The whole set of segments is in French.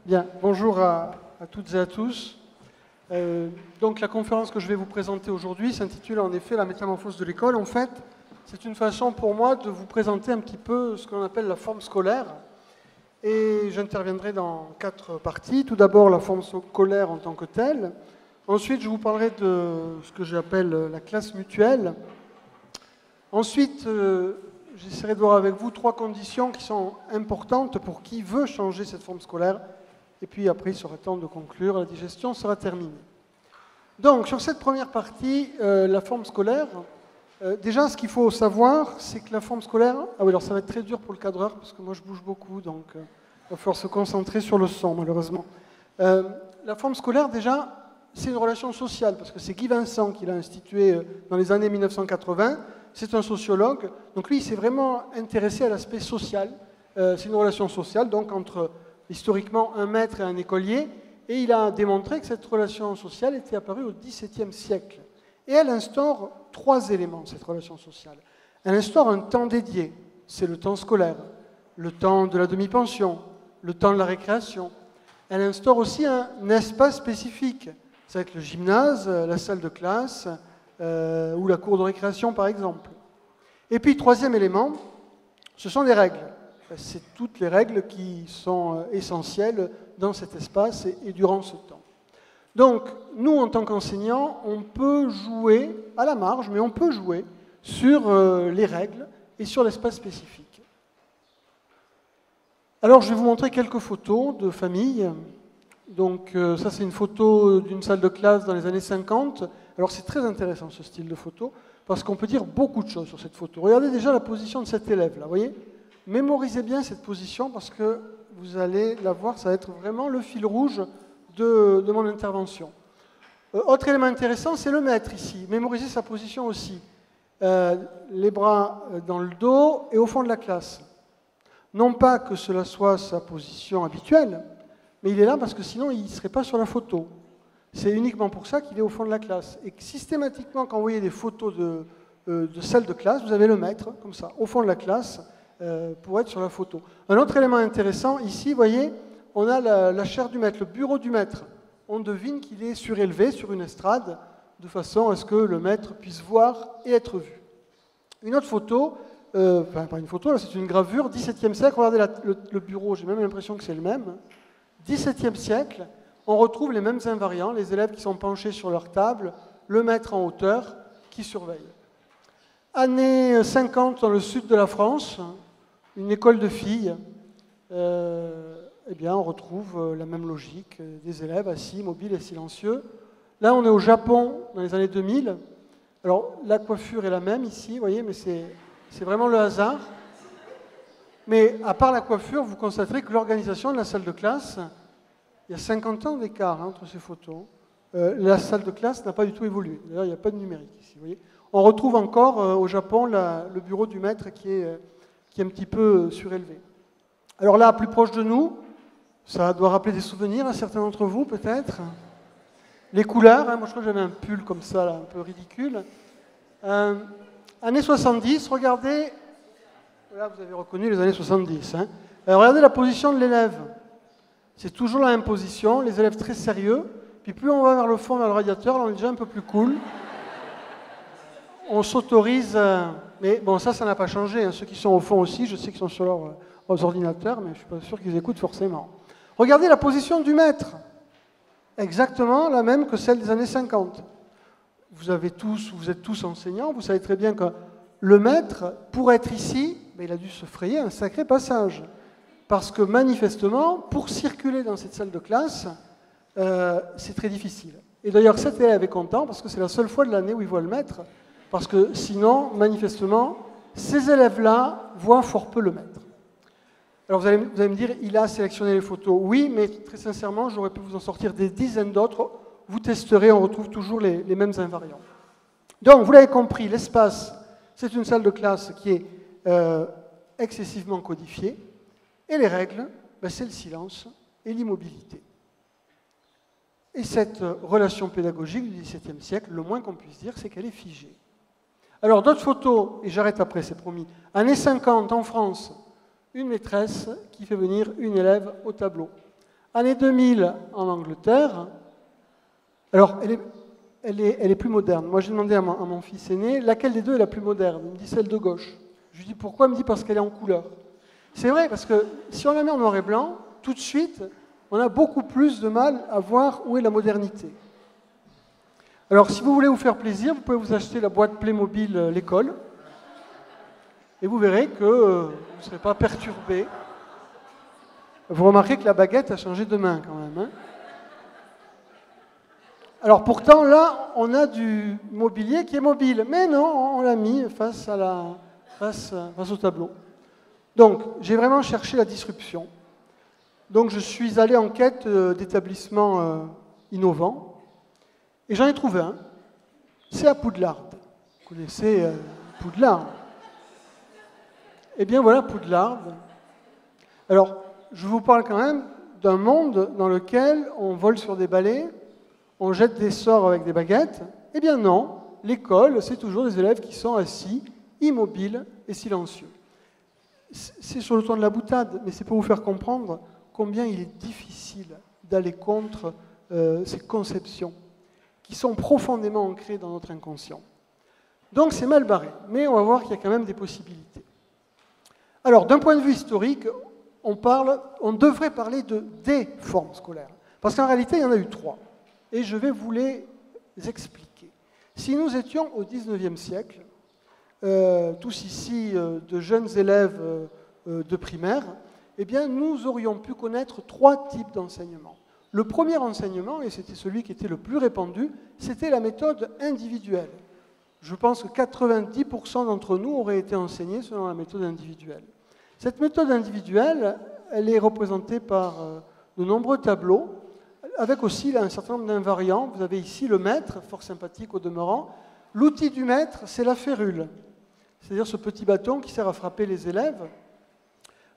Bien, bonjour à toutes et à tous. Donc la conférence que je vais vous présenter aujourd'hui s'intitule en effet La métamorphose de l'école. En fait, c'est une façon pour moi de vous présenter un petit peu ce que l'on appelle la forme scolaire. Et j'interviendrai dans 4 parties. Tout d'abord, la forme scolaire en tant que telle. Ensuite, je vous parlerai de ce que j'appelle la classe mutuelle. Ensuite, j'essaierai de voir avec vous 3 conditions qui sont importantes pour qui veut changer cette forme scolaire. Et puis après, il sera temps de conclure, la digestion sera terminée. Donc, sur cette première partie, la forme scolaire, déjà, ce qu'il faut savoir, c'est que la forme scolaire... Ah oui, alors ça va être très dur pour le cadreur, parce que moi je bouge beaucoup, donc il va falloir se concentrer sur le son, malheureusement. La forme scolaire, déjà, c'est une relation sociale, parce que c'est Guy Vincent qui l'a instituée dans les années 1980. C'est un sociologue, donc lui, il s'est vraiment intéressé à l'aspect social. C'est une relation sociale, donc entre... historiquement un maître et un écolier, et il a démontré que cette relation sociale était apparue au XVIIe siècle. Et elle instaure 3 éléments, cette relation sociale. Elle instaure un temps dédié, c'est le temps scolaire, le temps de la demi-pension, le temps de la récréation. Elle instaure aussi un espace spécifique, c'est avec le gymnase, la salle de classe, ou la cour de récréation par exemple. Et puis, 3e élément, ce sont les règles. C'est toutes les règles qui sont essentielles dans cet espace et durant ce temps. Donc, nous, en tant qu'enseignants, on peut jouer, à la marge, mais on peut jouer sur les règles et sur l'espace spécifique. Alors, je vais vous montrer quelques photos de famille. Donc, ça, c'est une photo d'une salle de classe dans les années 50. Alors, c'est très intéressant, ce style de photo, parce qu'on peut dire beaucoup de choses sur cette photo. Regardez déjà la position de cet élève, là, vous voyez ? Mémorisez bien cette position parce que vous allez la voir, ça va être vraiment le fil rouge de mon intervention. Autre élément intéressant, c'est le maître ici. Mémorisez sa position aussi. Les bras dans le dos et au fond de la classe. Non pas que cela soit sa position habituelle, mais il est là parce que sinon il ne serait pas sur la photo. C'est uniquement pour ça qu'il est au fond de la classe. Et que systématiquement, quand vous voyez des photos de salle de classe, vous avez le maître, comme ça, au fond de la classe, pour être sur la photo. Un autre élément intéressant, ici, vous voyez, on a la chaire du maître, le bureau du maître. On devine qu'il est surélevé sur une estrade, de façon à ce que le maître puisse voir et être vu. Une autre photo, enfin pas une photo, là c'est une gravure, XVIIe siècle, regardez le bureau, j'ai même l'impression que c'est le même. XVIIe siècle, on retrouve les mêmes invariants, les élèves qui sont penchés sur leur table, le maître en hauteur qui surveille. Années 50 dans le sud de la France, une école de filles, eh bien, on retrouve la même logique, des élèves assis, mobiles et silencieux. Là, on est au Japon, dans les années 2000. Alors, la coiffure est la même ici, vous voyez, mais c'est vraiment le hasard. Mais à part la coiffure, vous constaterez que l'organisation de la salle de classe, il y a 50 ans d'écart entre ces photos. La salle de classe n'a pas du tout évolué. D'ailleurs, il n'y a pas de numérique ici, vous voyez. On retrouve encore au Japon le bureau du maître qui est un petit peu surélevé. Alors là, plus proche de nous, ça doit rappeler des souvenirs à certains d'entre vous peut-être. Les couleurs, hein, moi je crois que j'avais un pull comme ça, là, un peu ridicule. Années 70, regardez, là vous avez reconnu les années 70. Hein. Regardez la position de l'élève. C'est toujours la même position, les élèves très sérieux. Puis plus on va vers le fond, vers le radiateur, là on est déjà un peu plus cool. On s'autorise, mais bon, ça n'a pas changé. Hein. Ceux qui sont au fond aussi, je sais qu'ils sont sur leurs ordinateurs, mais je ne suis pas sûr qu'ils écoutent forcément. Regardez la position du maître. Exactement la même que celle des années 50. Vous êtes tous enseignants, vous savez très bien que le maître, pour être ici, il a dû se frayer un sacré passage. Parce que manifestement, pour circuler dans cette salle de classe, c'est très difficile. Et d'ailleurs, cet élève est content parce que c'est la seule fois de l'année où il voit le maître. Parce que sinon, manifestement, ces élèves-là voient fort peu le maître. Alors vous allez me dire, il a sélectionné les photos. Oui, mais très sincèrement, j'aurais pu vous en sortir des dizaines d'autres. Vous testerez, on retrouve toujours les mêmes invariants. Donc, vous l'avez compris, l'espace, c'est une salle de classe qui est excessivement codifiée. Et les règles, c'est le silence et l'immobilité. Et cette relation pédagogique du XVIIe siècle, le moins qu'on puisse dire, c'est qu'elle est figée. Alors, d'autres photos, et j'arrête après, c'est promis. Années 50, en France, une maîtresse qui fait venir une élève au tableau. Année 2000 en Angleterre. Alors, elle est plus moderne. Moi, j'ai demandé à mon fils aîné, laquelle des deux est la plus moderne? Il me dit celle de gauche. Je lui dis pourquoi? Il me dit parce qu'elle est en couleur. C'est vrai, parce que si on la met en noir et blanc, tout de suite, on a beaucoup plus de mal à voir où est la modernité. Alors, si vous voulez vous faire plaisir, vous pouvez vous acheter la boîte Playmobil l'école, et vous verrez que vous ne serez pas perturbé. Vous remarquez que la baguette a changé de main quand même. Hein. Alors pourtant, là, on a du mobilier qui est mobile. Mais non, on l'a mis face au tableau. Donc, j'ai vraiment cherché la disruption. Donc, je suis allé en quête d'établissements innovants. Et j'en ai trouvé un. C'est à Poudlard. Vous connaissez Poudlard? Eh bien, voilà Poudlard. Alors, je vous parle quand même d'un monde dans lequel on vole sur des balais, on jette des sorts avec des baguettes. Eh bien non, l'école, c'est toujours des élèves qui sont assis, immobiles et silencieux. C'est sur le ton de la boutade, mais c'est pour vous faire comprendre combien il est difficile d'aller contre ces conceptions qui sont profondément ancrées dans notre inconscient. Donc c'est mal barré, mais on va voir qu'il y a quand même des possibilités. Alors, d'un point de vue historique, on devrait parler de des formes scolaires, parce qu'en réalité, il y en a eu 3. Et je vais vous les expliquer. Si nous étions au XIXe siècle, tous ici de jeunes élèves de primaire, eh bien, nous aurions pu connaître 3 types d'enseignement. Le premier enseignement, et c'était celui qui était le plus répandu, c'était la méthode individuelle. Je pense que 90% d'entre nous auraient été enseignés selon la méthode individuelle. Cette méthode individuelle, elle est représentée par de nombreux tableaux, avec aussi là, un certain nombre d'invariants. Vous avez ici le maître, fort sympathique au demeurant. L'outil du maître, c'est la férule, c'est-à-dire ce petit bâton qui sert à frapper les élèves.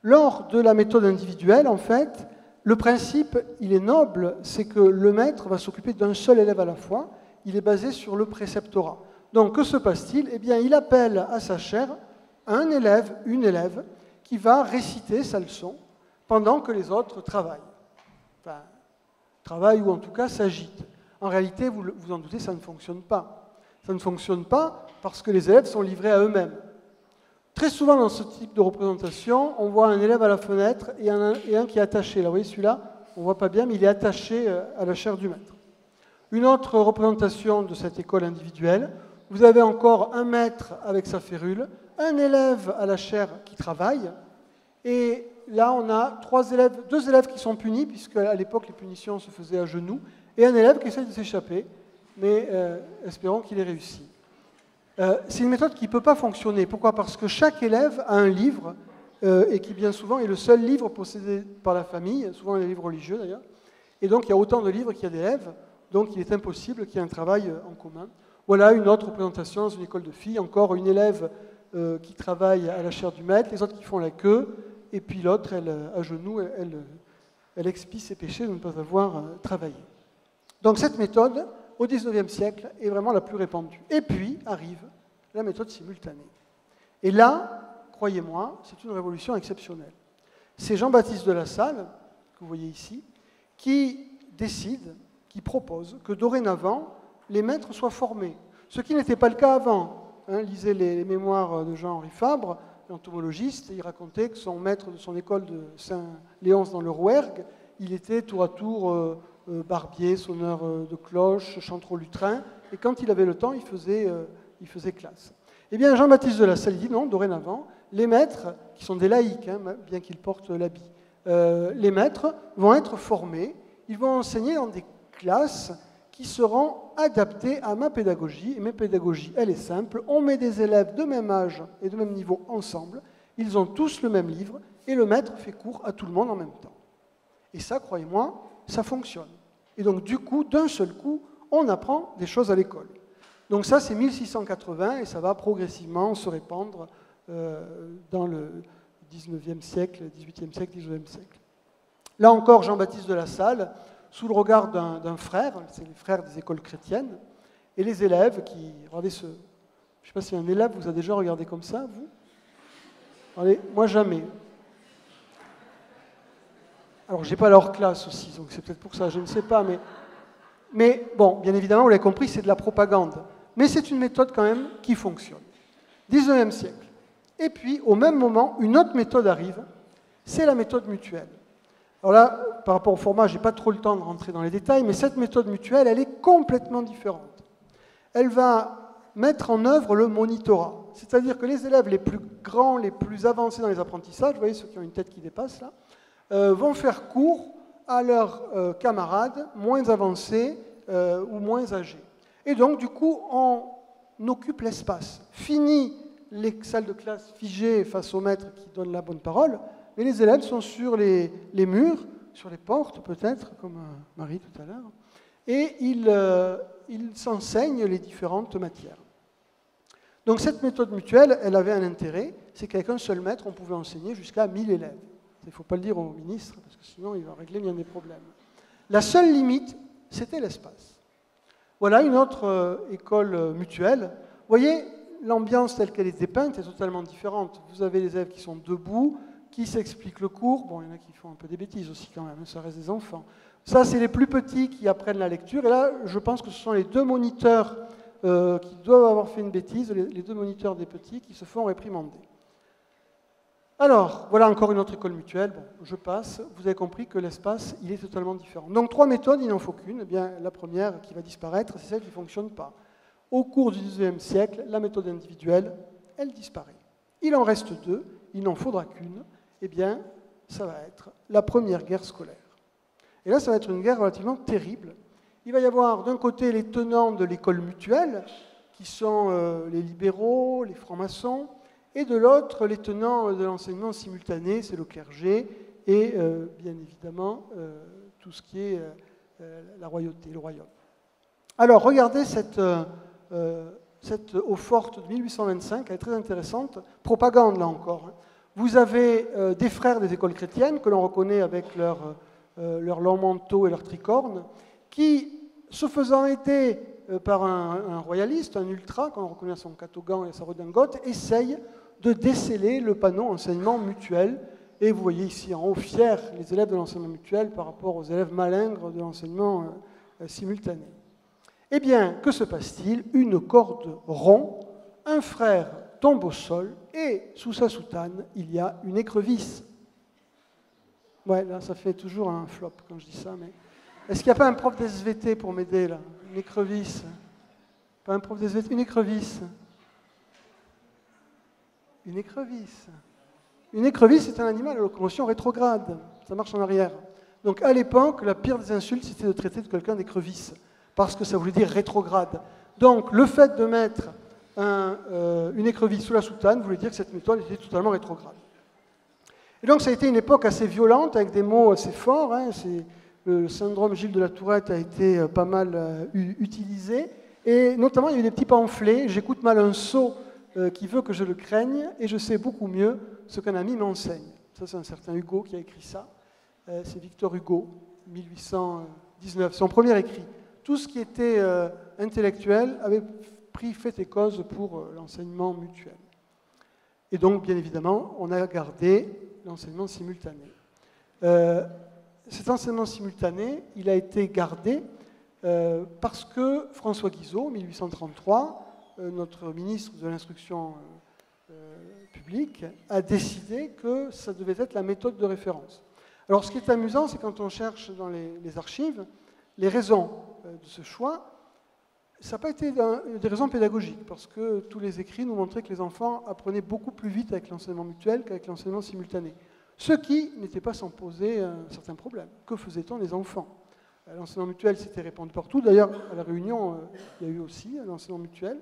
Lors de la méthode individuelle, en fait, le principe, il est noble, c'est que le maître va s'occuper d'un seul élève à la fois. Il est basé sur le préceptorat. Donc, que se passe-t-il? Eh bien, il appelle à sa chaire un élève, une élève, qui va réciter sa leçon pendant que les autres travaillent. Enfin, travaillent ou en tout cas s'agitent. En réalité, vous vous en doutez, ça ne fonctionne pas. Ça ne fonctionne pas parce que les élèves sont livrés à eux-mêmes. Très souvent, dans ce type de représentation, on voit un élève à la fenêtre et un qui est attaché. Là, vous voyez, celui-là, on ne voit pas bien, mais il est attaché à la chaire du maître. Une autre représentation de cette école individuelle, vous avez encore un maître avec sa férule, un élève à la chaire qui travaille, et là, on a 2 élèves qui sont punis, puisque à l'époque, les punitions se faisaient à genoux, et un élève qui essaie de s'échapper, mais espérons qu'il ait réussi. C'est une méthode qui ne peut pas fonctionner. Pourquoi? Parce que chaque élève a un livre, et qui bien souvent est le seul livre possédé par la famille, souvent les livres religieux d'ailleurs, et donc il y a autant de livres qu'il y a d'élèves, donc il est impossible qu'il y ait un travail en commun. Voilà une autre représentation dans une école de filles, encore une élève qui travaille à la chaire du maître, les autres qui font la queue, et puis l'autre, à genoux, elle expie ses péchés de ne pas avoir travaillé. Donc cette méthode, au XIXe siècle, est vraiment la plus répandue. Et puis arrive la méthode simultanée. Et là, croyez-moi, c'est une révolution exceptionnelle. C'est Jean-Baptiste de La Salle, que vous voyez ici, qui décide, qui propose que dorénavant, les maîtres soient formés. Ce qui n'était pas le cas avant. Lisez les mémoires de Jean-Henri Fabre, l'entomologiste, il racontait que son maître de son école de Saint-Léonce dans le Rouergue, il était tour à tour barbier, sonneur de cloche, chantre lutrin, et quand il avait le temps, il faisait classe. Eh bien, Jean-Baptiste de La Salle dit non, dorénavant, les maîtres, qui sont des laïcs, bien qu'ils portent l'habit, les maîtres vont être formés, ils vont enseigner dans des classes qui seront adaptées à ma pédagogie. Et ma pédagogie, elle est simple. On met des élèves de même âge et de même niveau ensemble. Ils ont tous le même livre et le maître fait cours à tout le monde en même temps. Et ça, croyez-moi, ça fonctionne. Et donc, du coup, d'un seul coup, on apprend des choses à l'école. Donc ça, c'est 1680 et ça va progressivement se répandre dans le 19e siècle, 18e siècle, 19e siècle. Là encore, Jean-Baptiste de La Salle, sous le regard d'un frère, c'est les frères des écoles chrétiennes, et les élèves qui... Regardez je ne sais pas si un élève vous a déjà regardé comme ça, vous? Regardez, moi jamais. Alors, je n'ai pas leur classe aussi, donc c'est peut-être pour ça, je ne sais pas. Mais bon, bien évidemment, vous l'avez compris, c'est de la propagande. Mais c'est une méthode quand même qui fonctionne. 19e siècle. Et puis, au même moment, une autre méthode arrive, c'est la méthode mutuelle. Alors là, par rapport au format, je n'ai pas trop le temps de rentrer dans les détails, mais cette méthode mutuelle, elle est complètement différente. Elle va mettre en œuvre le monitorat. C'est-à-dire que les élèves les plus grands, les plus avancés dans les apprentissages, vous voyez ceux qui ont une tête qui dépasse là, vont faire cours à leurs camarades moins avancés ou moins âgés. Et donc, du coup, on occupe l'espace. Fini les salles de classe figées face au maître qui donne la bonne parole, mais les élèves sont sur les murs, sur les portes peut-être, comme Marie tout à l'heure, et ils s'enseignent les différentes matières. Donc cette méthode mutuelle, elle avait un intérêt, c'est qu'avec un seul maître, on pouvait enseigner jusqu'à 1000 élèves. Il ne faut pas le dire au ministre, parce que sinon il va régler bien des problèmes. La seule limite, c'était l'espace. Voilà une autre école mutuelle. Vous voyez, l'ambiance telle qu'elle est dépeinte est totalement différente. Vous avez les élèves qui sont debout, qui s'expliquent le cours. Bon, il y en a qui font un peu des bêtises aussi quand même, ça reste des enfants. Ça, c'est les plus petits qui apprennent la lecture. Et là, je pense que ce sont les deux moniteurs qui doivent avoir fait une bêtise, les deux moniteurs des petits qui se font réprimander. Alors, voilà encore une autre école mutuelle. Bon, je passe. Vous avez compris que l'espace, il est totalement différent. Donc, trois méthodes, il n'en faut qu'une. Eh bien, la première qui va disparaître, c'est celle qui ne fonctionne pas. Au cours du XIXe siècle, la méthode individuelle, elle disparaît. Il en reste deux, il n'en faudra qu'une. Eh bien, ça va être la première guerre scolaire. Et là, ça va être une guerre relativement terrible. Il va y avoir d'un côté les tenants de l'école mutuelle, qui sont les libéraux, les francs-maçons, et de l'autre, les tenants de l'enseignement simultané, c'est le clergé, et bien évidemment, tout ce qui est la royauté, le royaume. Alors, regardez cette eau-forte de 1825, elle est très intéressante, propagande là encore. Vous avez des frères des écoles chrétiennes, que l'on reconnaît avec leur long manteau et leur tricorne, qui, se faisant aider par un royaliste, un ultra, qu'on reconnaît à son catogan et à sa redingote, essayent de déceler le panneau enseignement mutuel. Et vous voyez ici en haut fiers les élèves de l'enseignement mutuel par rapport aux élèves malingres de l'enseignement simultané. Eh bien, que se passe-t-il? Une corde rompt, un frère tombe au sol et sous sa soutane, il y a une écrevisse. Ouais, là, ça fait toujours un flop quand je dis ça, mais... Est-ce qu'il n'y a pas un prof d'SVT pour m'aider, là? Une écrevisse. Pas un prof d'SVT, une écrevisse. Une écrevisse. Une écrevisse, c'est un animal à locomotion rétrograde. Ça marche en arrière. Donc, à l'époque, la pire des insultes, c'était de traiter de quelqu'un d'écrevisse, parce que ça voulait dire rétrograde. Donc, le fait de mettre une écrevisse sous la soutane voulait dire que cette méthode était totalement rétrograde. Et donc, ça a été une époque assez violente, avec des mots assez forts. Hein. Le syndrome Gilles de la Tourette a été pas mal utilisé. Et notamment, il y a eu des petits pamphlets. J'écoute mal un sot qui veut que je le craigne, et je sais beaucoup mieux ce qu'un ami m'enseigne. Ça, c'est un certain Hugo qui a écrit ça. C'est Victor Hugo, 1819. Son premier écrit. Tout ce qui était intellectuel avait pris fait et cause pour l'enseignement mutuel. Et donc, bien évidemment, on a gardé l'enseignement simultané. Cet enseignement simultané, il a été gardé parce que François Guizot, en 1833, notre ministre de l'Instruction publique, a décidé que ça devait être la méthode de référence. Alors, ce qui est amusant, c'est quand on cherche dans les archives, les raisons de ce choix, ça n'a pas été des raisons pédagogiques, parce que tous les écrits nous montraient que les enfants apprenaient beaucoup plus vite avec l'enseignement mutuel qu'avec l'enseignement simultané. Ce qui n'était pas sans poser un certain problème. Que faisait-on des enfants? L'enseignement mutuel s'était répandu partout. D'ailleurs, à La Réunion, il y a eu aussi l'enseignement mutuel.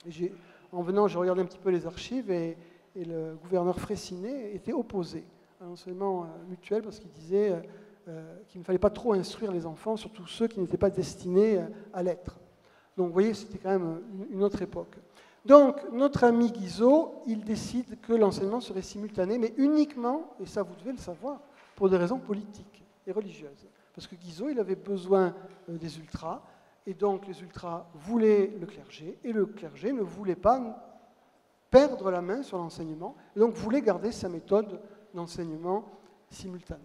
Et en venant, j'ai regardé un petit peu les archives, et le gouverneur Fraissinet était opposé à l'enseignement mutuel, parce qu'il disait qu'il ne fallait pas trop instruire les enfants, surtout ceux qui n'étaient pas destinés à l'être. Donc vous voyez, c'était quand même une autre époque. Donc notre ami Guizot, il décide que l'enseignement serait simultané, mais uniquement, et ça vous devez le savoir, pour des raisons politiques et religieuses. Parce que Guizot, il avait besoin des ultras, et donc les ultras voulaient le clergé, et le clergé ne voulait pas perdre la main sur l'enseignement, et donc voulait garder sa méthode d'enseignement simultané.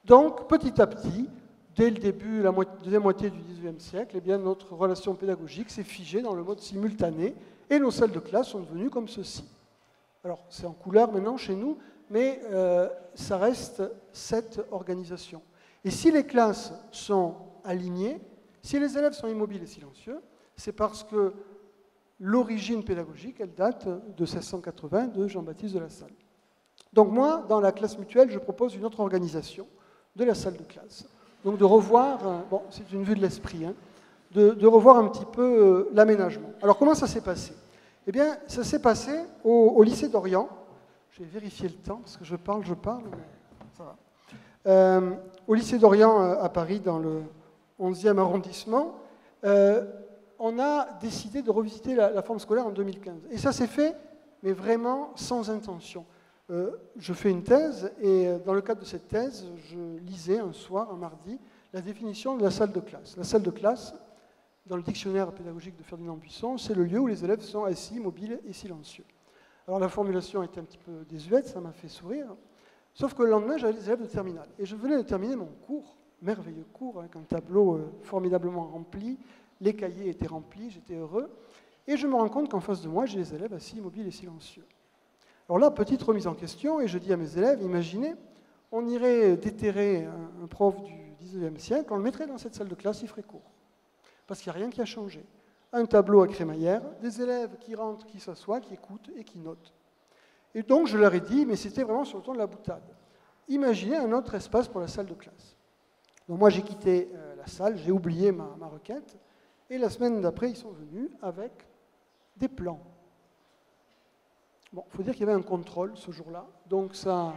Donc, petit à petit, dès le début, la deuxième moitié du XIXe siècle, eh bien, notre relation pédagogique s'est figée dans le mode simultané et nos salles de classe sont devenues comme ceci. Alors, c'est en couleur maintenant chez nous, mais ça reste cette organisation. Et si les classes sont alignées, si les élèves sont immobiles et silencieux, c'est parce que l'origine pédagogique, elle date de 1680 de Jean-Baptiste de La Salle. Donc moi, dans la classe mutuelle, je propose une autre organisation de la salle de classe. Donc de revoir, bon, c'est une vue de l'esprit, hein, de revoir un petit peu l'aménagement. Alors comment ça s'est passé? Eh bien, ça s'est passé au lycée d'Orient. Je vais vérifier le temps, parce que je parle, mais ça va. Au lycée d'Orient à Paris, dans le 11e arrondissement, on a décidé de revisiter la forme scolaire en 2015. Et ça s'est fait, mais vraiment sans intention. Je fais une thèse, et dans le cadre de cette thèse, je lisais un soir, un mardi, la définition de la salle de classe. La salle de classe, dans le dictionnaire pédagogique de Ferdinand Buisson, c'est le lieu où les élèves sont assis, mobiles et silencieux. Alors la formulation était un petit peu désuète, ça m'a fait sourire, sauf que le lendemain, j'avais les élèves de terminale. Et je venais de terminer mon cours, merveilleux cours, avec un tableau formidablement rempli, les cahiers étaient remplis, j'étais heureux, et je me rends compte qu'en face de moi, j'ai les élèves assis, immobiles et silencieux. Alors là, petite remise en question, et je dis à mes élèves, imaginez, on irait déterrer un prof du XIXe siècle, on le mettrait dans cette salle de classe, il ferait cours. Parce qu'il n'y a rien qui a changé. Un tableau à crémaillère, des élèves qui rentrent, qui s'assoient, qui écoutent et qui notent. Et donc je leur ai dit, mais c'était vraiment sur le ton de la boutade, imaginez un autre espace pour la salle de classe. Donc moi j'ai quitté la salle, j'ai oublié ma requête, et la semaine d'après, ils sont venus avec des plans. Bon, il faut dire qu'il y avait un contrôle ce jour-là, donc ça,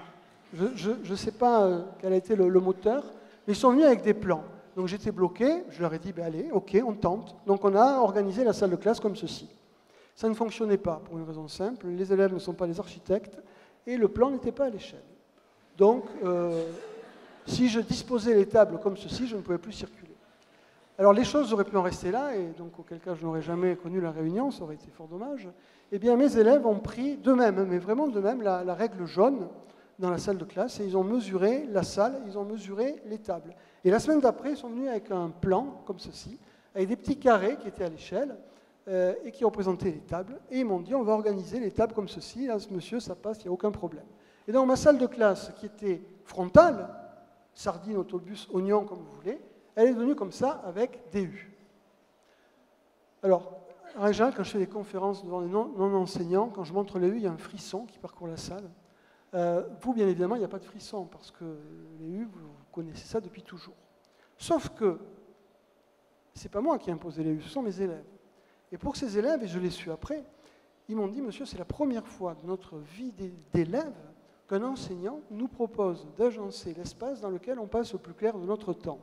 je ne sais pas quel a été le moteur, mais ils sont venus avec des plans. Donc j'étais bloqué, je leur ai dit, ben allez, ok, on tente. Donc on a organisé la salle de classe comme ceci. Ça ne fonctionnait pas, pour une raison simple, les élèves ne sont pas les architectes, et le plan n'était pas à l'échelle. Donc, si je disposais les tables comme ceci, je ne pouvais plus circuler. Alors les choses auraient pu en rester là, et donc auquel cas je n'aurais jamais connu la réunion, ça aurait été fort dommage. Eh bien mes élèves ont pris d'eux-mêmes, mais vraiment d'eux-mêmes, la règle jaune dans la salle de classe, et ils ont mesuré la salle, ils ont mesuré les tables. Et la semaine d'après, ils sont venus avec un plan, comme ceci, avec des petits carrés qui étaient à l'échelle, et qui représentaient les tables, et ils m'ont dit, on va organiser les tables comme ceci, là, monsieur, ça passe, il n'y a aucun problème. Et dans ma salle de classe, qui était frontale, sardine, autobus, oignon, comme vous voulez, elle est devenue comme ça, avec des U. Alors, en général, quand je fais des conférences devant des non-enseignants, quand je montre les U, il y a un frisson qui parcourt la salle. Vous, bien évidemment, il n'y a pas de frisson, parce que les U, vous connaissez ça depuis toujours. Sauf que, ce n'est pas moi qui ai imposé les U, ce sont mes élèves. Et pour ces élèves, et je l'ai su après, ils m'ont dit, monsieur, c'est la première fois de notre vie d'élève qu'un enseignant nous propose d'agencer l'espace dans lequel on passe au plus clair de notre temps.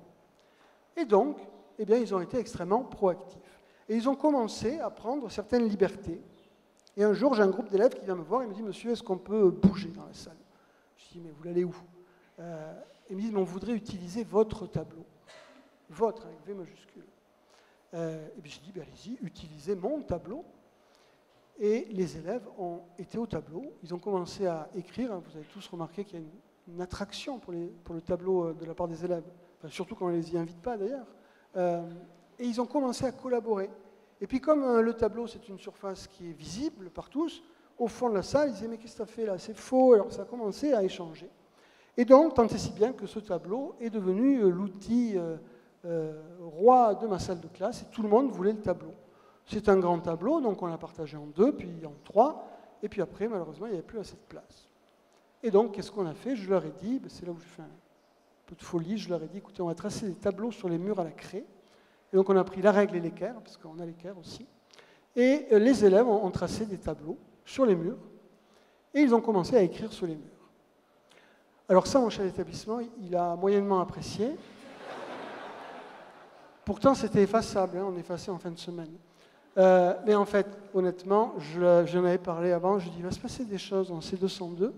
Et donc, eh bien, ils ont été extrêmement proactifs. Et ils ont commencé à prendre certaines libertés. Et un jour, j'ai un groupe d'élèves qui vient me voir et me dit, monsieur, est-ce qu'on peut bouger dans la salle? Je dis, mais vous l'allez où? Ils me disent, mais on voudrait utiliser votre tableau. Votre, avec V majuscule. Et puis j'ai dit, ben, allez-y, utilisez mon tableau. Et les élèves ont été au tableau, ils ont commencé à écrire. Vous avez tous remarqué qu'il y a une attraction pour le tableau de la part des élèves, enfin, surtout quand on ne les y invite pas d'ailleurs. Et ils ont commencé à collaborer. Et puis comme le tableau, c'est une surface qui est visible par tous, au fond de la salle, ils disaient, mais qu'est-ce que tu as fait là? C'est faux. Alors ça a commencé à échanger. Et donc, tant et si bien que ce tableau est devenu l'outil roi de ma salle de classe, et tout le monde voulait le tableau. C'est un grand tableau, donc on l'a partagé en 2, puis en 3, et puis après, malheureusement, il n'y avait plus assez de place. Et donc, qu'est-ce qu'on a fait? Je leur ai dit, c'est là où j'ai fait un peu de folie, je leur ai dit, écoutez, on va tracer des tableaux sur les murs à la craie. Et donc on a pris la règle et l'équerre, parce qu'on a l'équerre aussi. Et les élèves ont tracé des tableaux sur les murs, et ils ont commencé à écrire sur les murs. Alors ça, mon chef d'établissement, il a moyennement apprécié. Pourtant, c'était effaçable, hein, on effaçait en fin de semaine. Mais en fait, honnêtement, j'en avais parlé avant, je dis, il va se passer des choses en C202.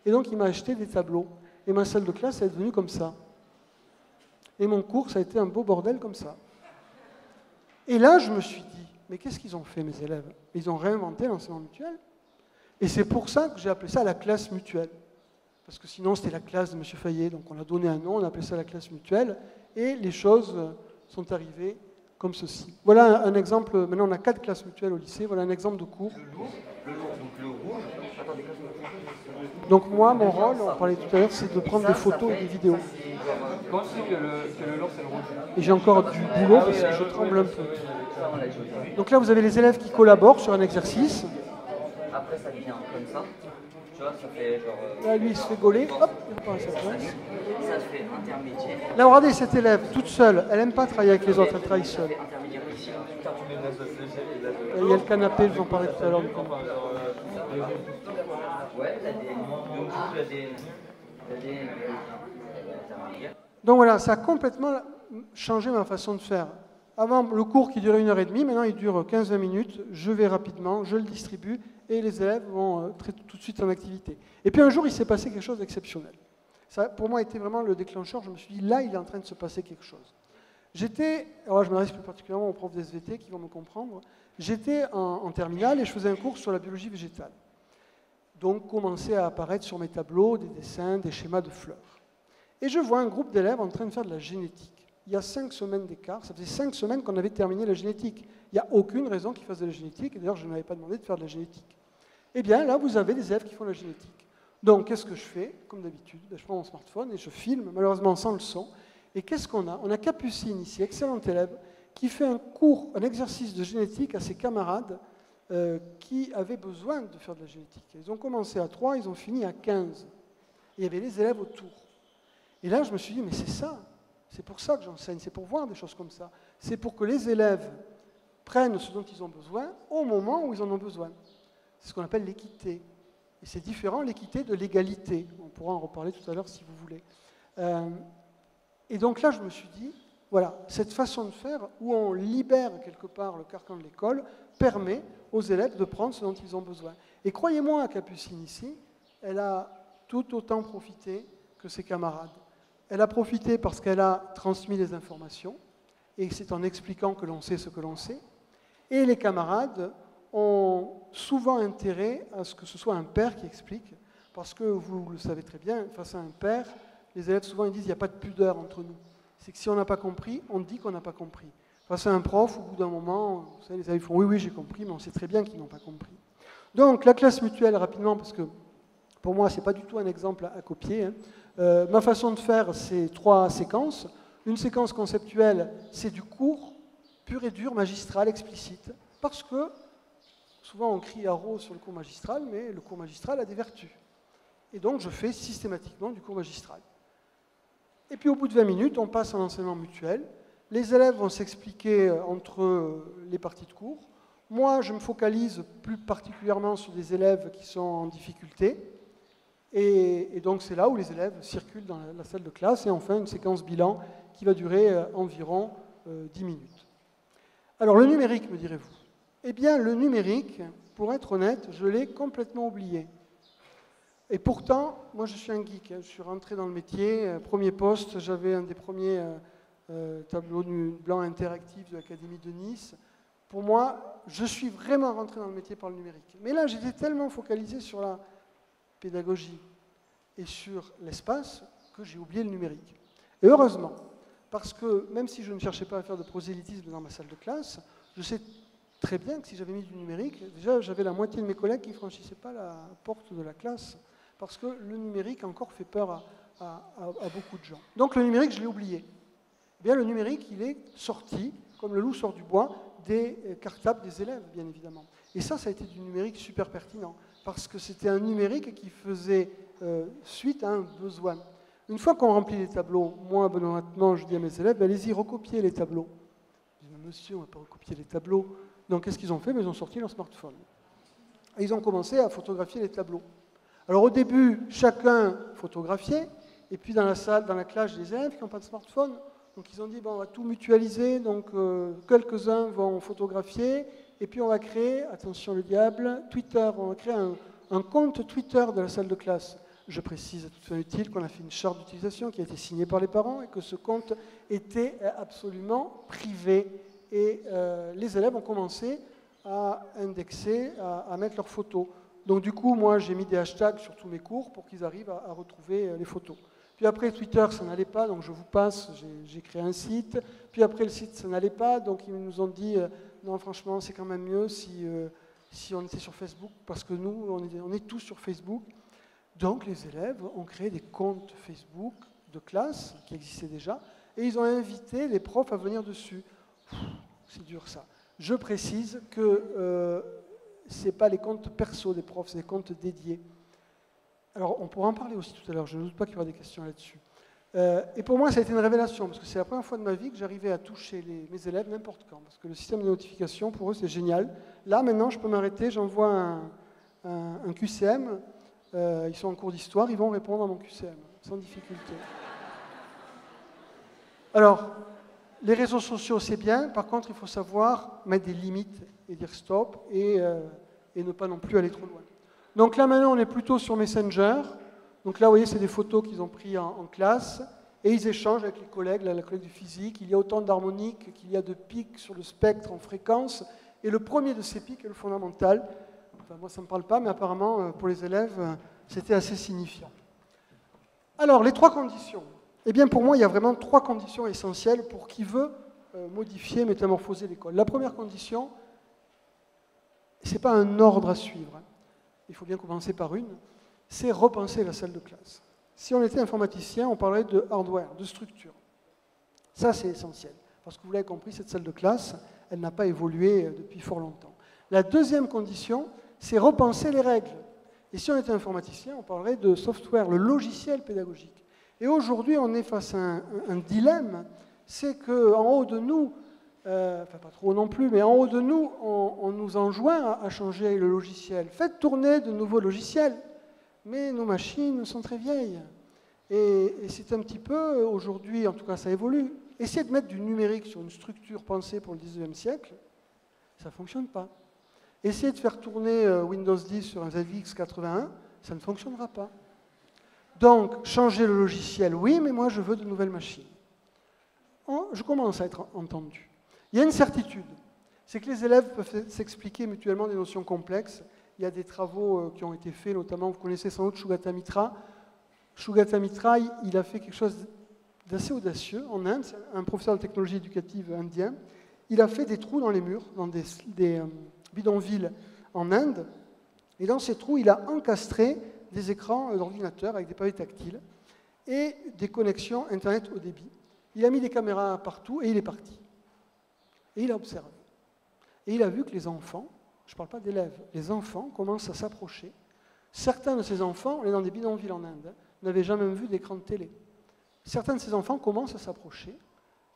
Et donc, il m'a acheté des tableaux. Et ma salle de classe, elle est devenue comme ça. Et mon cours, ça a été un beau bordel comme ça. Et là, je me suis dit, mais qu'est-ce qu'ils ont fait, mes élèves? Ils ont réinventé l'enseignement mutuel. Et c'est pour ça que j'ai appelé ça la classe mutuelle. parce que sinon c'était la classe de M. Fayet, donc on a donné un nom, on a appelé ça la classe mutuelle, et les choses sont arrivées comme ceci. Voilà un exemple, maintenant on a 4 classes mutuelles au lycée, voilà un exemple de cours. Donc le rouge, attendez, donc moi, mon rôle, on parlait tout à l'heure, c'est de prendre des photos et des vidéos. quand c'est que le lourd c'est le rouge. Et j'ai encore du boulot parce que je tremble un peu. Donc là, vous avez les élèves qui collaborent sur un exercice. Après ça devient comme ça. Tu vois, ça fait genre... Là, lui, il se fait gauler. Hop, il repart à sa place. Ça se fait intermédiaire. Là, regardez, cette élève, toute seule, elle n'aime pas travailler avec les autres, elle travaille seule. Intermédiaire ici. Il y a le canapé, je vous en parlais tout à l'heure. Ouais, l'ADN. Donc du coup, l'ADN intermédiaire. Donc voilà, ça a complètement changé ma façon de faire. Avant, le cours qui durait 1h30, maintenant il dure 15-20 minutes, je vais rapidement, je le distribue, et les élèves vont tout de suite en activité. Et puis un jour, il s'est passé quelque chose d'exceptionnel. Ça, pour moi, a été vraiment le déclencheur. Je me suis dit, là, il est en train de se passer quelque chose. Alors je m'adresse plus particulièrement aux profs d'SVT qui vont me comprendre, j'étais en terminale et je faisais un cours sur la biologie végétale. Donc commençaient à apparaître sur mes tableaux des dessins, des schémas de fleurs. Et je vois un groupe d'élèves en train de faire de la génétique. Il y a 5 semaines d'écart, ça faisait 5 semaines qu'on avait terminé la génétique. Il n'y a aucune raison qu'ils fassent de la génétique, et d'ailleurs je ne m'avais pas demandé de faire de la génétique. Eh bien là, vous avez des élèves qui font de la génétique. Donc qu'est-ce que je fais? Comme d'habitude, je prends mon smartphone et je filme, malheureusement sans le son. Et qu'est-ce qu'on a? On a Capucine ici, excellent élève, qui fait un cours, un exercice de génétique à ses camarades qui avaient besoin de faire de la génétique. Ils ont commencé à 3, ils ont fini à 15. Et il y avait les élèves autour. Et là, je me suis dit, mais c'est ça, c'est pour ça que j'enseigne, c'est pour voir des choses comme ça. C'est pour que les élèves prennent ce dont ils ont besoin au moment où ils en ont besoin. C'est ce qu'on appelle l'équité. Et c'est différent, l'équité, de l'égalité. On pourra en reparler tout à l'heure si vous voulez. Et donc là, je me suis dit, voilà, cette façon de faire, où on libère quelque part le carcan de l'école, permet aux élèves de prendre ce dont ils ont besoin. Et croyez-moi, Capucine ici, elle a tout autant profité que ses camarades. Elle a profité parce qu'elle a transmis les informations, et c'est en expliquant que l'on sait ce que l'on sait. Et les camarades ont souvent intérêt à ce que ce soit un père qui explique, parce que vous le savez très bien, face à un père, les élèves souvent ils disent il n'y a pas de pudeur entre nous. C'est que si on n'a pas compris, on dit qu'on n'a pas compris. Face à un prof, au bout d'un moment, vous savez, les élèves font oui, oui, j'ai compris, mais on sait très bien qu'ils n'ont pas compris. Donc la classe mutuelle, rapidement, parce que pour moi, ce n'est pas du tout un exemple à copier. Ma façon de faire, c'est 3 séquences. Une séquence conceptuelle, c'est du cours pur et dur, magistral, explicite, parce que souvent on crie à rose sur le cours magistral, mais le cours magistral a des vertus. Et donc je fais systématiquement du cours magistral. Et puis au bout de 20 minutes, on passe en enseignement mutuel. Les élèves vont s'expliquer entre les parties de cours. Moi, je me focalise plus particulièrement sur des élèves qui sont en difficulté. Et donc c'est là où les élèves circulent dans la salle de classe. Et enfin, une séquence bilan qui va durer environ 10 minutes. Alors le numérique, me direz-vous? Eh bien, le numérique, pour être honnête, je l'ai complètement oublié. Et pourtant, moi je suis un geek, je suis rentré dans le métier, premier poste, j'avais un des premiers tableaux blancs interactifs de l'Académie de Nice. Pour moi, je suis vraiment rentré dans le métier par le numérique. Mais là, j'étais tellement focalisé sur la pédagogie et sur l'espace que j'ai oublié le numérique. Et heureusement, parce que même si je ne cherchais pas à faire de prosélytisme dans ma salle de classe, je sais très bien que si j'avais mis du numérique, déjà j'avais la moitié de mes collègues qui ne franchissaient pas la porte de la classe, parce que le numérique encore fait peur à beaucoup de gens. Donc le numérique, je l'ai oublié. Eh bien, le numérique, il est sorti, comme le loup sort du bois, des cartables des élèves, bien évidemment. Et ça a été du numérique super pertinent, parce que c'était un numérique qui faisait suite à un besoin. Une fois qu'on remplit les tableaux, moi, honnêtement, je dis à mes élèves, allez-y, recopiez les tableaux. Je dis, mais monsieur, on ne va pas recopier les tableaux. Donc, qu'est-ce qu'ils ont fait? Ils ont sorti leur smartphone. Et ils ont commencé à photographier les tableaux. Alors, au début, chacun photographiait, et puis dans la salle, dans la classe, des élèves qui n'ont pas de smartphone. Donc, ils ont dit, bon, on va tout mutualiser, donc quelques-uns vont photographier, et puis on va créer, attention le diable, Twitter, on va créer un compte Twitter de la salle de classe. Je précise à toute fin utile qu'on a fait une charte d'utilisation qui a été signée par les parents et que ce compte était absolument privé. Et les élèves ont commencé à indexer, à mettre leurs photos. Donc du coup, moi, j'ai mis des hashtags sur tous mes cours pour qu'ils arrivent à retrouver les photos. Puis après, Twitter, ça n'allait pas, donc je vous passe, j'ai créé un site. Puis après, le site, ça n'allait pas, donc ils nous ont dit, non, franchement, c'est quand même mieux si on était sur Facebook, parce que nous, on est tous sur Facebook. Donc les élèves ont créé des comptes Facebook de classe, qui existaient déjà, et ils ont invité les profs à venir dessus. C'est dur ça. Je précise que ce n'est pas les comptes perso des profs, c'est des comptes dédiés. Alors, on pourra en parler aussi tout à l'heure, je ne doute pas qu'il y aura des questions là-dessus. Et pour moi, ça a été une révélation, parce que c'est la première fois de ma vie que j'arrivais à toucher mes élèves n'importe quand, parce que le système de notification, pour eux, c'est génial. Là, maintenant, je peux m'arrêter, j'envoie un QCM, ils sont en cours d'histoire, ils vont répondre à mon QCM, sans difficulté. Alors, les réseaux sociaux, c'est bien, par contre, il faut savoir mettre des limites et dire stop, et ne pas non plus aller trop loin. Donc là, maintenant, on est plutôt sur Messenger. Donc là, vous voyez, c'est des photos qu'ils ont prises en classe. Et ils échangent avec les collègues, la collègue de physique. Il y a autant d'harmoniques qu'il y a de pics sur le spectre en fréquence. Et le premier de ces pics est le fondamental. Enfin, moi, ça ne me parle pas, mais apparemment, pour les élèves, c'était assez signifiant. Alors, les 3 conditions. Eh bien, pour moi, il y a vraiment 3 conditions essentielles pour qui veut modifier, métamorphoser l'école. La première condition, ce n'est pas un ordre à suivre. Il faut bien commencer par une, c'est repenser la salle de classe. Si on était informaticien, on parlerait de hardware, de structure. Ça, c'est essentiel. Parce que vous l'avez compris, cette salle de classe, elle n'a pas évolué depuis fort longtemps. La deuxième condition, c'est repenser les règles. Et si on était informaticien, on parlerait de software, le logiciel pédagogique. Et aujourd'hui, on est face à un dilemme, c'est qu'en haut de nous, enfin pas trop non plus, mais en haut de nous, on nous enjoint à changer le logiciel. Faites tourner de nouveaux logiciels, mais nos machines sont très vieilles. Et c'est un petit peu, aujourd'hui, en tout cas ça évolue. Essayez de mettre du numérique sur une structure pensée pour le 19e siècle, ça ne fonctionne pas. Essayez de faire tourner Windows 10 sur un ZX81, ça ne fonctionnera pas. Donc, changer le logiciel, oui, mais moi je veux de nouvelles machines. Je commence à être entendu. Il y a une certitude, c'est que les élèves peuvent s'expliquer mutuellement des notions complexes. Il y a des travaux qui ont été faits, notamment, vous connaissez sans doute Sugata Mitra. Sugata Mitra, il a fait quelque chose d'assez audacieux en Inde, c'est un professeur de technologie éducative indien. Il a fait des trous dans les murs, dans des bidonvilles en Inde, et dans ces trous, il a encastré des écrans d'ordinateur avec des pavés tactiles et des connexions Internet haut débit. Il a mis des caméras partout et il est parti. Et il a observé. Et il a vu que les enfants, je ne parle pas d'élèves, les enfants commencent à s'approcher. Certains de ces enfants, on est dans des bidonvilles en Inde, n'avaient jamais vu d'écran de télé. Certains de ces enfants commencent à s'approcher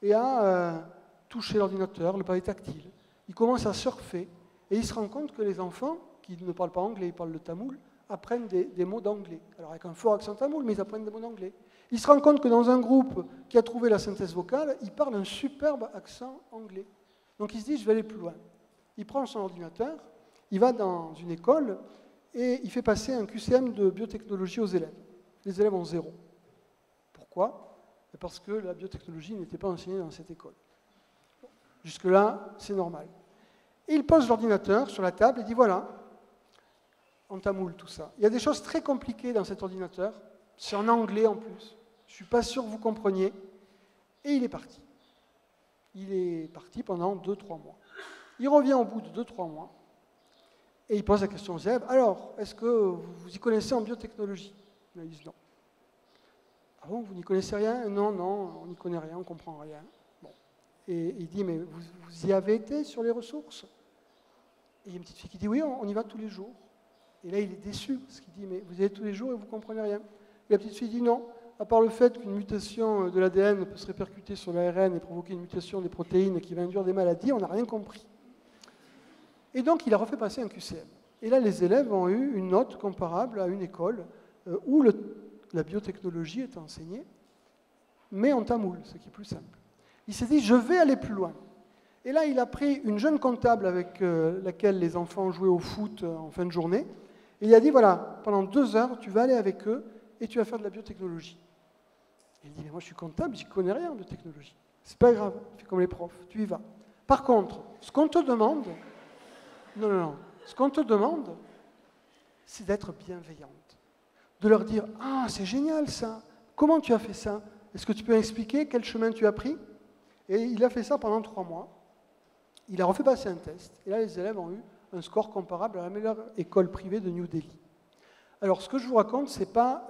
et à toucher l'ordinateur, le pavé tactile. Ils commencent à surfer et ils se rendent compte que les enfants, qui ne parlent pas anglais, ils parlent le tamoul, apprennent des mots d'anglais. Alors avec un fort accent tamoul, mais ils apprennent des mots d'anglais. Ils se rendent compte que dans un groupe qui a trouvé la synthèse vocale, ils parlent un superbe accent anglais. Donc il se dit, je vais aller plus loin. Il prend son ordinateur, il va dans une école et il fait passer un QCM de biotechnologie aux élèves. Les élèves ont 0. Pourquoi? Parce que la biotechnologie n'était pas enseignée dans cette école. Jusque-là, c'est normal. Et il pose l'ordinateur sur la table et dit, voilà, en tamoul tout ça. Il y a des choses très compliquées dans cet ordinateur, c'est en anglais en plus. Je ne suis pas sûr que vous compreniez. Et il est parti. Il est parti pendant 2-3 mois. Il revient au bout de 2-3 mois et il pose la question aux élèves. Alors, est-ce que vous y connaissez en biotechnologie? Ils disent non. Ah bon, vous n'y connaissez rien? Non, non, on n'y connaît rien, on ne comprend rien. Bon. Et il dit, mais vous y avez été sur les ressources? Et il y a une petite fille qui dit, oui, on y va tous les jours. Et là, il est déçu, parce qu'il dit, mais vous y allez tous les jours et vous ne comprenez rien. Et la petite fille dit, non, à part le fait qu'une mutation de l'ADN peut se répercuter sur l'ARN et provoquer une mutation des protéines qui va induire des maladies, on n'a rien compris. Et donc, il a refait passer un QCM. Et là, les élèves ont eu une note comparable à une école où la biotechnologie est enseignée, mais en tamoul, ce qui est plus simple. Il s'est dit, je vais aller plus loin. Et là, il a pris une jeune comptable avec laquelle les enfants jouaient au foot en fin de journée, et il a dit, voilà, pendant 2 heures, tu vas aller avec eux et tu vas faire de la biotechnologie. Et il dit, mais moi je suis comptable, je ne connais rien de technologie. C'est pas grave, fais comme les profs, tu y vas. Par contre, ce qu'on te demande, ce qu'on te demande, c'est d'être bienveillante. De leur dire « Ah, c'est génial ça! Comment tu as fait ça? Est-ce que tu peux m'expliquer quel chemin tu as pris ?» Et il a fait ça pendant 3 mois. Il a refait passer un test. Et là, les élèves ont eu un score comparable à la meilleure école privée de New Delhi. Alors, ce que je vous raconte, ce n'est pas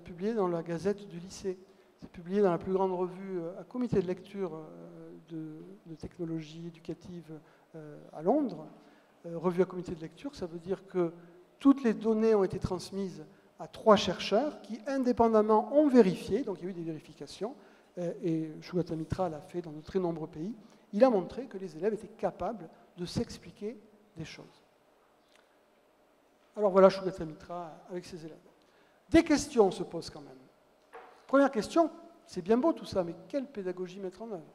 publié dans la gazette du lycée. C'est publié dans la plus grande revue à comité de lecture de technologie éducative à Londres. Revue à comité de lecture, ça veut dire que toutes les données ont été transmises à 3 chercheurs qui, indépendamment, ont vérifié. Donc, il y a eu des vérifications. Et Sugata Mitra l'a fait dans de très nombreux pays. Il a montré que les élèves étaient capables de s'expliquer des choses. Alors voilà Sugata Mitra avec ses élèves. Des questions se posent quand même. Première question, c'est bien beau tout ça, mais quelle pédagogie mettre en œuvre?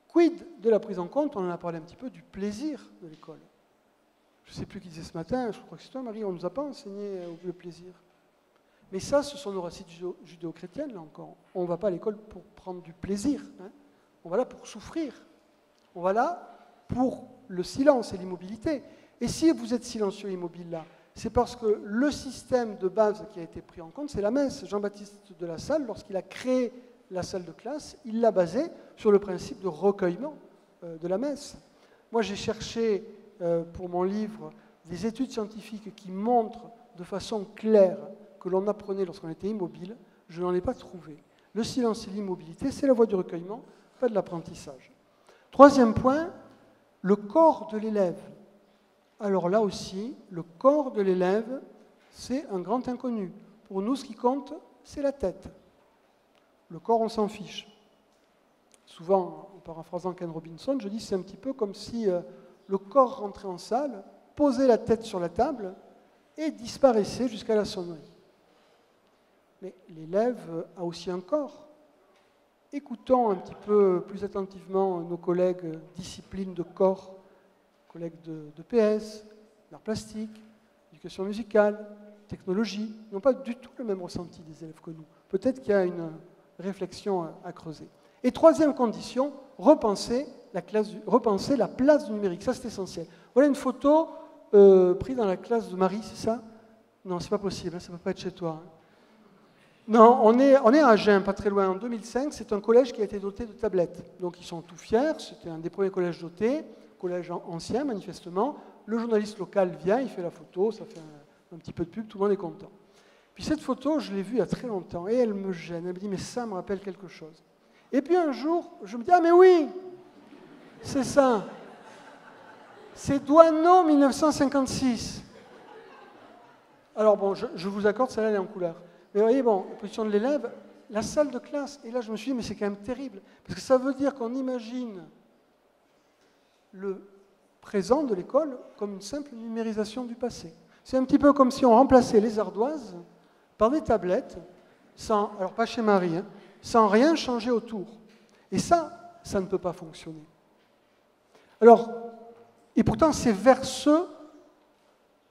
Quid de la prise en compte, on en a parlé un petit peu, du plaisir de l'école. Je ne sais plus qui disait ce matin, je crois que c'est toi Marie, on ne nous a pas enseigné le plaisir. Mais ça, ce sont nos racines judéo-chrétiennes, là encore. On ne va pas à l'école pour prendre du plaisir. Hein. On va là pour souffrir. On va là pour le silence et l'immobilité. Et si vous êtes silencieux et immobile là, c'est parce que le système de base qui a été pris en compte, c'est la messe. Jean-Baptiste de La Salle, lorsqu'il a créé la salle de classe, il l'a basée sur le principe de recueillement de la messe. Moi, j'ai cherché pour mon livre des études scientifiques qui montrent de façon claire que l'on apprenait lorsqu'on était immobile. Je n'en ai pas trouvé. Le silence et l'immobilité, c'est la voie du recueillement, pas de l'apprentissage. Troisième point, le corps de l'élève. Alors là aussi, le corps de l'élève, c'est un grand inconnu. Pour nous, ce qui compte, c'est la tête. Le corps, on s'en fiche. Souvent, en paraphrasant Ken Robinson, je dis c'est un petit peu comme si le corps rentrait en salle, posait la tête sur la table et disparaissait jusqu'à la sonnerie. Mais l'élève a aussi un corps. Écoutons un petit peu plus attentivement nos collègues disciplines de corps, collègues de PS, d'art plastique, éducation musicale, technologie. Ils n'ont pas du tout le même ressenti des élèves que nous. Peut-être qu'il y a une réflexion à creuser. Et troisième condition, repenser la place du numérique. Ça, c'est essentiel. Voilà une photo prise dans la classe de Marie, c'est ça? Non, c'est pas possible, hein, ça ne peut pas être chez toi. Hein. Non, on est à Agen, pas très loin. En 2005, c'est un collège qui a été doté de tablettes. Donc ils sont tout fiers, c'était un des premiers collèges dotés, collège ancien manifestement. Le journaliste local vient, il fait la photo, ça fait un petit peu de pub, tout le monde est content. Puis cette photo, je l'ai vue il y a très longtemps, et elle me gêne. Elle me dit, mais ça me rappelle quelque chose. Et puis un jour, je me dis, ah mais oui, c'est ça. C'est Douaneau 1956. Alors bon, je vous accorde, celle-là elle est en couleur. Mais vous voyez, bon, la position de l'élève, la salle de classe, et là je me suis dit, mais c'est quand même terrible, parce que ça veut dire qu'on imagine le présent de l'école comme une simple numérisation du passé. C'est un petit peu comme si on remplaçait les ardoises par des tablettes, sans, alors pas chez Marie, hein, sans rien changer autour. Et ça ne peut pas fonctionner. Alors, et pourtant c'est vers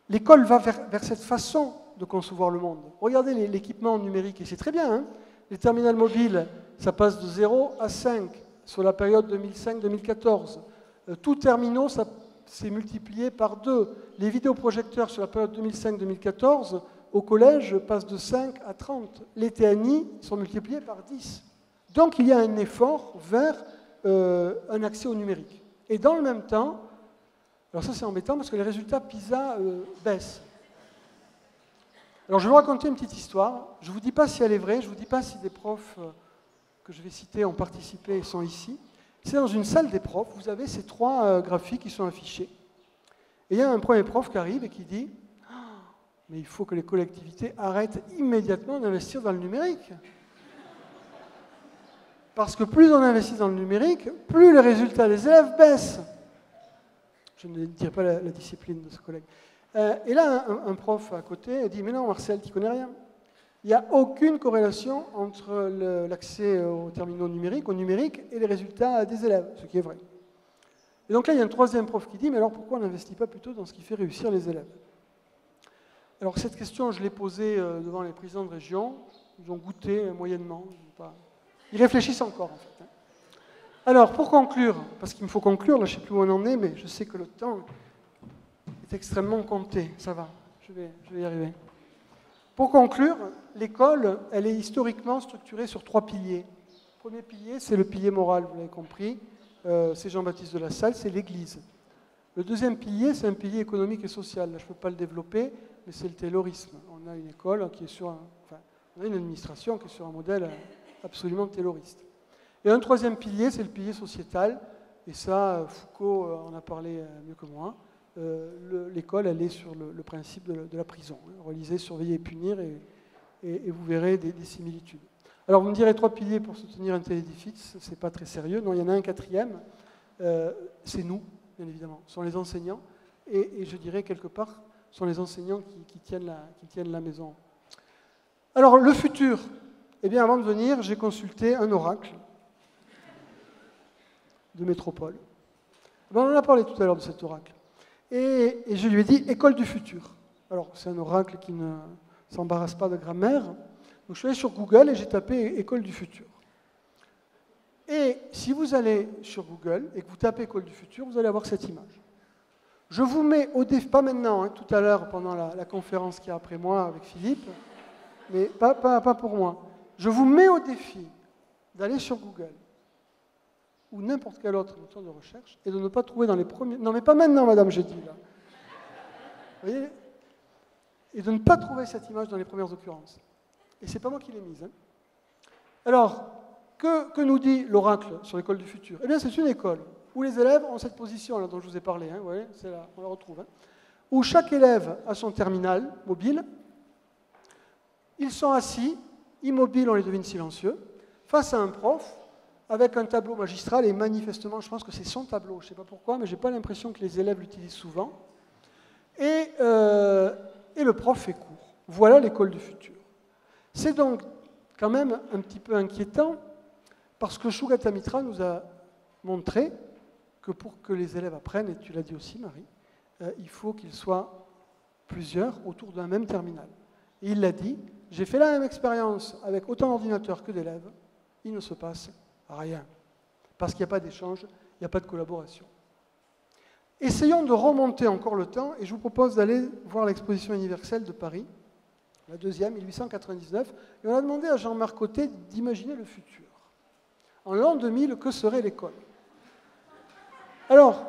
l'école va vers cette façon de concevoir le monde. Regardez l'équipement numérique, et c'est très bien. Hein, les terminals mobiles, ça passe de 0 à 5 sur la période 2005-2014. Tout terminaux, ça s'est multiplié par 2. Les vidéoprojecteurs sur la période 2005-2014, au collège, passent de 5 à 30. Les TNI sont multipliés par 10. Donc il y a un effort vers un accès au numérique. Et dans le même temps, alors ça c'est embêtant parce que les résultats PISA baissent. Alors je vais vous raconter une petite histoire. Je ne vous dis pas si elle est vraie, je ne vous dis pas si des profs que je vais citer ont participé et sont ici. C'est dans une salle des profs, vous avez ces 3 graphiques qui sont affichés. Et il y a un premier prof qui arrive et qui dit « Mais il faut que les collectivités arrêtent immédiatement d'investir dans le numérique. Parce que plus on investit dans le numérique, plus les résultats des élèves baissent. » Je ne dirai pas la discipline de ce collègue. Et là, un prof à côté dit « Mais non, Marcel, tu ne connais rien. Il n'y a aucune corrélation entre l'accès aux terminaux numériques, au numérique, et les résultats des élèves, ce qui est vrai. » Et donc là, il y a un troisième prof qui dit « Mais alors pourquoi on n'investit pas plutôt dans ce qui fait réussir les élèves ?» Alors cette question, je l'ai posée devant les présidents de région. Ils ont goûté moyennement. Ils réfléchissent encore, en fait. Alors, pour conclure, parce qu'il me faut conclure, là je ne sais plus où on en est, mais je sais que le temps est extrêmement compté. Ça va, je vais y arriver. Pour conclure, l'école, elle est historiquement structurée sur 3 piliers. Le premier pilier, c'est le pilier moral, vous l'avez compris. C'est Jean-Baptiste de La Salle, c'est l'Église. Le deuxième pilier, c'est un pilier économique et social. Là, je ne peux pas le développer, mais c'est le taylorisme. On a une école qui est sur on a une administration qui est sur un modèle absolument tayloriste. Et un troisième pilier, c'est le pilier sociétal. Et ça, Foucault en a parlé mieux que moi. L'école, elle est sur le principe de la prison. Relisez, surveiller et punir, et vous verrez des similitudes. Alors, vous me direz 3 piliers pour soutenir un tel édifice, ce n'est pas très sérieux. Non, il y en a un quatrième, c'est nous, bien évidemment. Ce sont les enseignants, et je dirais quelque part, ce sont les enseignants qui tiennent la maison. Alors, le futur. Eh bien, avant de venir, j'ai consulté un oracle de métropole. On en a parlé tout à l'heure de cet oracle. Et je lui ai dit « École du futur ». Alors, c'est un oracle qui ne s'embarrasse pas de grammaire. Donc, je suis allé sur Google et j'ai tapé « École du futur ». Et si vous allez sur Google et que vous tapez « École du futur », vous allez avoir cette image. Je vous mets au défi, pas maintenant, hein, tout à l'heure pendant la conférence qui est après moi avec Philippe, mais pas pour moi. Je vous mets au défi d'aller sur Google ou n'importe quel autre moteur de recherche, et de ne pas trouver dans les premiers... Non, mais pas maintenant, madame, j'ai dit, là. Vous voyez? Et de ne pas trouver cette image dans les premières occurrences. Et c'est pas moi qui l'ai mise. Hein. Alors, que nous dit l'oracle sur l'école du futur? Eh bien, c'est une école où les élèves ont cette position là dont je vous ai parlé, hein, vous voyez, c'est là, on la retrouve, hein, où chaque élève a son terminal mobile, ils sont assis, immobiles, on les devine silencieux, face à un prof, avec un tableau magistral, et manifestement, je pense que c'est son tableau, je ne sais pas pourquoi, mais je n'ai pas l'impression que les élèves l'utilisent souvent. Et le prof fait cours. Voilà l'école du futur. C'est donc quand même un petit peu inquiétant, parce que Shugata Mitra nous a montré que pour que les élèves apprennent, et tu l'as dit aussi, Marie, il faut qu'ils soient plusieurs autour d'un même terminal. Et il l'a dit, j'ai fait la même expérience avec autant d'ordinateurs que d'élèves, il ne se passe rien. Parce qu'il n'y a pas d'échange, il n'y a pas de collaboration. Essayons de remonter encore le temps, et je vous propose d'aller voir l'exposition universelle de Paris, la deuxième, 1899, et on a demandé à Jean-Marc Côté d'imaginer le futur. En l'an 2000, que serait l'école? Alors,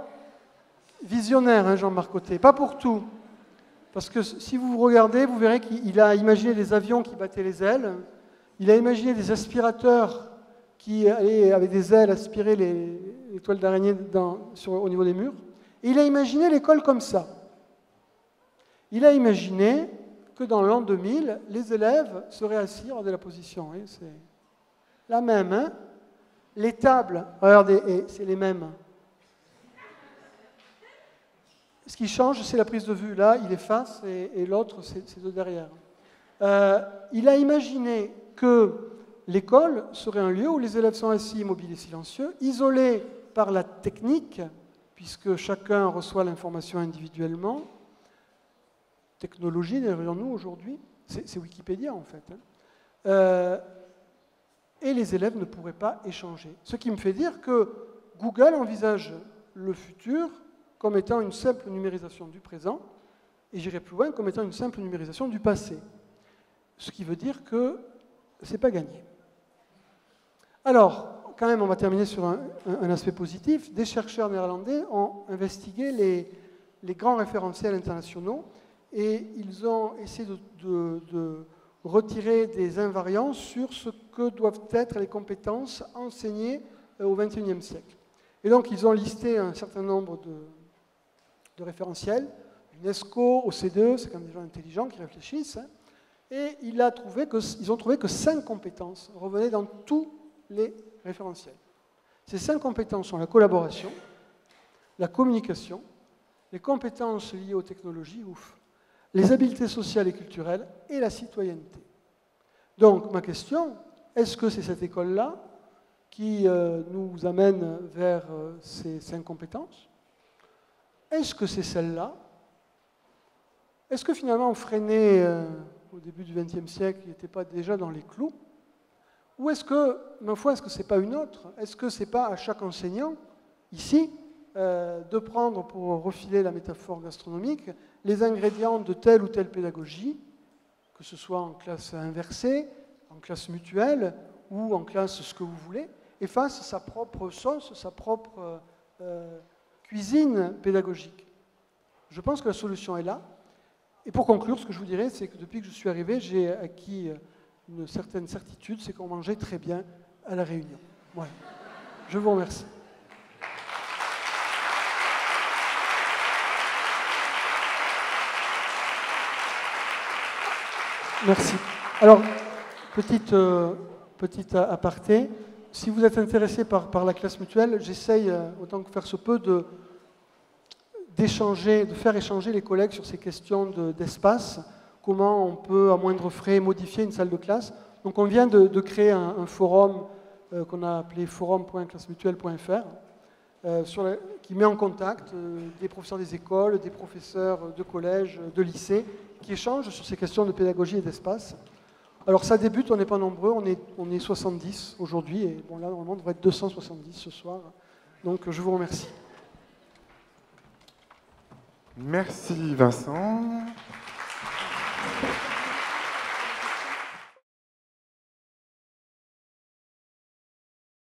visionnaire, hein, Jean-Marc Côté, pas pour tout, parce que si vous regardez, vous verrez qu'il a imaginé des avions qui battaient les ailes, il a imaginé des aspirateurs qui allaient avec des ailes aspirer les toiles d'araignée au niveau des murs, et il a imaginé l'école comme ça. Il a imaginé que dans l'an 2000, les élèves seraient assis, regardez la position, hein, c'est la même, hein. Les tables, regardez, c'est les mêmes. Ce qui change, c'est la prise de vue. Là, il est face et l'autre, c'est de derrière. Il a imaginé que l'école serait un lieu où les élèves sont assis, immobiles et silencieux, isolés par la technique, puisque chacun reçoit l'information individuellement. Technologie, dirions-nous aujourd'hui, c'est Wikipédia en fait. Hein. Et les élèves ne pourraient pas échanger. Ce qui me fait dire que Google envisage le futur comme étant une simple numérisation du présent, et j'irai plus loin, comme étant une simple numérisation du passé. Ce qui veut dire que ce n'est pas gagné. Alors, quand même, on va terminer sur un aspect positif. Des chercheurs néerlandais ont investigué les grands référentiels internationaux, et ils ont essayé de retirer des invariants sur ce que doivent être les compétences enseignées au XXIe siècle. Et donc, ils ont listé un certain nombre de référentiels, UNESCO, OCDE, c'est quand même des gens intelligents qui réfléchissent, hein, et ils ont trouvé que 5 compétences revenaient dans tous les référentiels. Ces 5 compétences sont la collaboration, la communication, les compétences liées aux technologies, les habiletés sociales et culturelles et la citoyenneté. Donc, ma question, est-ce que c'est cette école-là qui nous amène vers ces 5 compétences? Est-ce que c'est celle-là? Est-ce que finalement Freinet, au début du XXe siècle, n'était pas déjà dans les clous? Ou est-ce que, ma foi, est-ce que ce n'est pas une autre? Est-ce que ce n'est pas à chaque enseignant, ici, de prendre, pour refiler la métaphore gastronomique, les ingrédients de telle ou telle pédagogie, que ce soit en classe inversée, en classe mutuelle ou en classe ce que vous voulez, et fasse sa propre sauce, sa propre cuisine pédagogique. Je pense que la solution est là. Et pour conclure, ce que je vous dirais, c'est que depuis que je suis arrivé, j'ai acquis une certaine certitude, c'est qu'on mangeait très bien à La Réunion. Voilà. Je vous remercie. Merci. Alors, petite aparté, si vous êtes intéressé par la classe mutuelle, j'essaye, autant que faire se peut, de faire échanger les collègues sur ces questions d'espace, comment on peut, à moindre frais, modifier une salle de classe. Donc on vient de créer un forum qu'on a appelé forum.classemutuelle.fr, qui met en contact des professeurs des écoles, des professeurs de collège, de lycée, qui échangent sur ces questions de pédagogie et d'espace. Alors ça débute, on n'est pas nombreux, on est 70 aujourd'hui, et bon, là normalement on devrait être 270 ce soir. Donc je vous remercie. Merci Vincent.